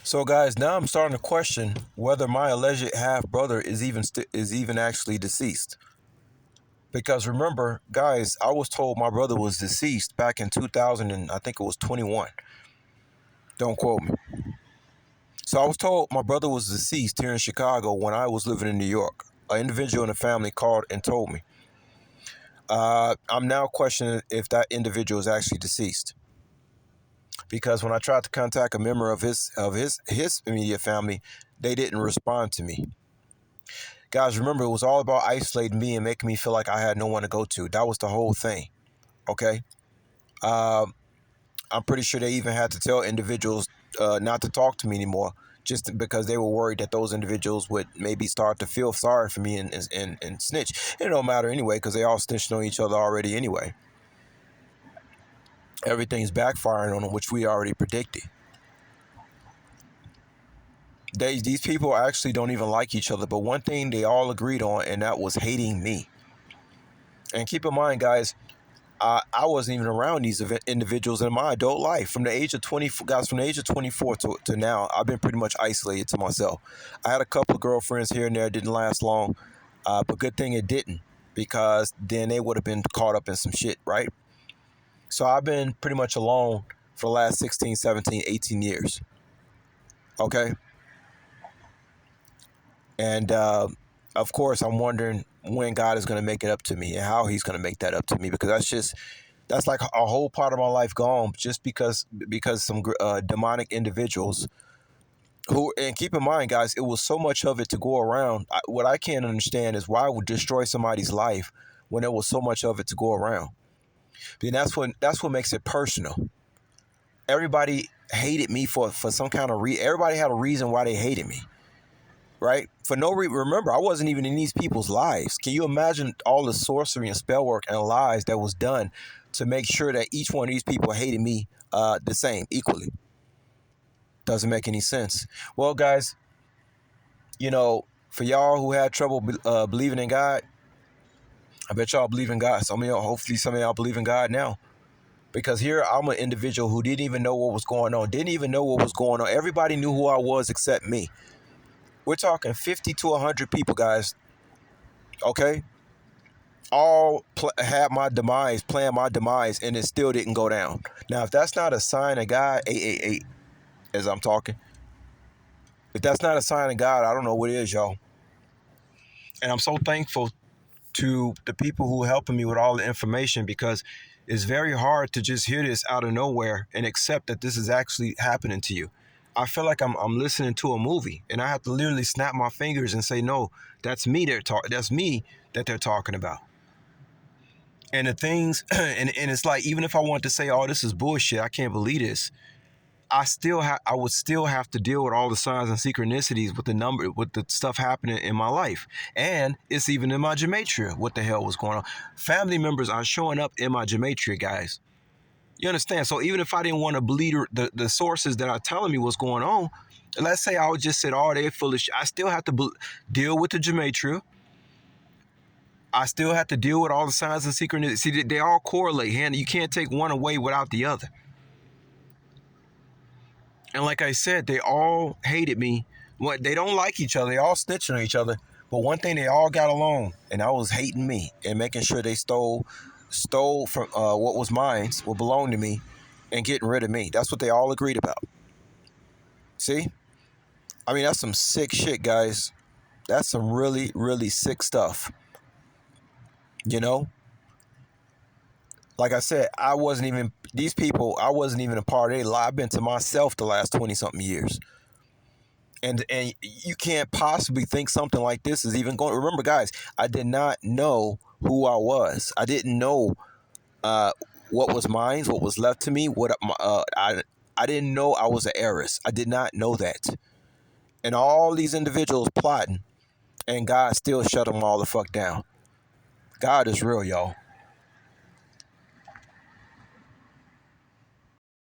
So, guys, now I'm starting to question whether my alleged half brother is even actually deceased. Because remember, guys, I was told my brother was deceased back in 2000 and I think it was 21. Don't quote me. So I was told my brother was deceased here in Chicago when I was living in New York. An individual in the family called and told me. I'm now questioning if that individual is actually deceased. Because when I tried to contact a member of his immediate family, they didn't respond to me. Guys, remember, it was all about isolating me and making me feel like I had no one to go to. That was the whole thing. Okay. Um, I'm pretty sure they even had to tell individuals not to talk to me anymore, just because they were worried that those individuals would maybe start to feel sorry for me and snitch. It don't matter anyway, because they all snitched on each other already anyway. Everything's backfiring on them, which we already predicted. These people actually don't even like each other, but one thing they all agreed on, and that was hating me. And keep in mind, guys, I wasn't even around these individuals in my adult life. From the age of 24, guys, from the age of 24 to now, I've been pretty much isolated to myself. I had a couple of girlfriends here and there. It didn't last long, but good thing it didn't, because then they would have been caught up in some shit, right? So I've been pretty much alone for the last 16, 17, 18 years. Okay. And of course, I'm wondering when God is going to make it up to me and how he's going to make that up to me, because that's like a whole part of my life gone just because some demonic individuals who, and keep in mind, guys, it was so much of it to go around. What I can't understand is why I would destroy somebody's life when there was so much of it to go around. Then that's what makes it personal. Everybody hated me for some kind of reason. Everybody had a reason why they hated me, right? For no reason. Remember, I wasn't even in these people's lives. Can you imagine all the sorcery and spell work and lies that was done to make sure that each one of these people hated me the same, equally? Doesn't make any sense. Well, guys, for y'all who had trouble believing in God, I bet y'all believe in God. Hopefully some of y'all believe in God now. Because here I'm an individual who didn't even know what was going on. Didn't even know what was going on. Everybody knew who I was except me. We're talking 50 to 100 people, guys. Okay? All had my demise, planned my demise, and it still didn't go down. Now, if that's not a sign of God, 888, as I'm talking, if that's not a sign of God, I don't know what is, y'all. And I'm so thankful to the people who are helping me with all the information, because it's very hard to just hear this out of nowhere and accept that this is actually happening to you. I feel like I'm listening to a movie, and I have to literally snap my fingers and say, no, that's me. That's me that they're talking about. And the things, and it's like, even if I want to say, oh, this is bullshit, I can't believe this, I would still have to deal with all the signs and synchronicities with the stuff happening in my life. And it's even in my gematria. What the hell was going on? Family members are showing up in my gematria, guys. You understand? So even if I didn't want to believe the sources that are telling me what's going on, let's say I would just said, oh, they're full of shit. I still have to deal with the gematria. I still have to deal with all the signs and synchronicities. See, they all correlate, Hannah. You can't take one away without the other. And like I said, they all hated me. They don't like each other. They all snitching on each other. But one thing, they all got along, and that was hating me and making sure they stole from what was mine, what belonged to me, and getting rid of me. That's what they all agreed about. See? I mean, that's some sick shit, guys. That's some really, really sick stuff. You know? Like I said, I wasn't even a part of their life. I've been to myself the last 20-something years. And you can't possibly think something like this is even going. Remember, guys, I did not know who I was. I didn't know what was mine, what was left to me. I didn't know I was an heiress. I did not know that. And all these individuals plotting, and God still shut them all the fuck down. God is real, y'all.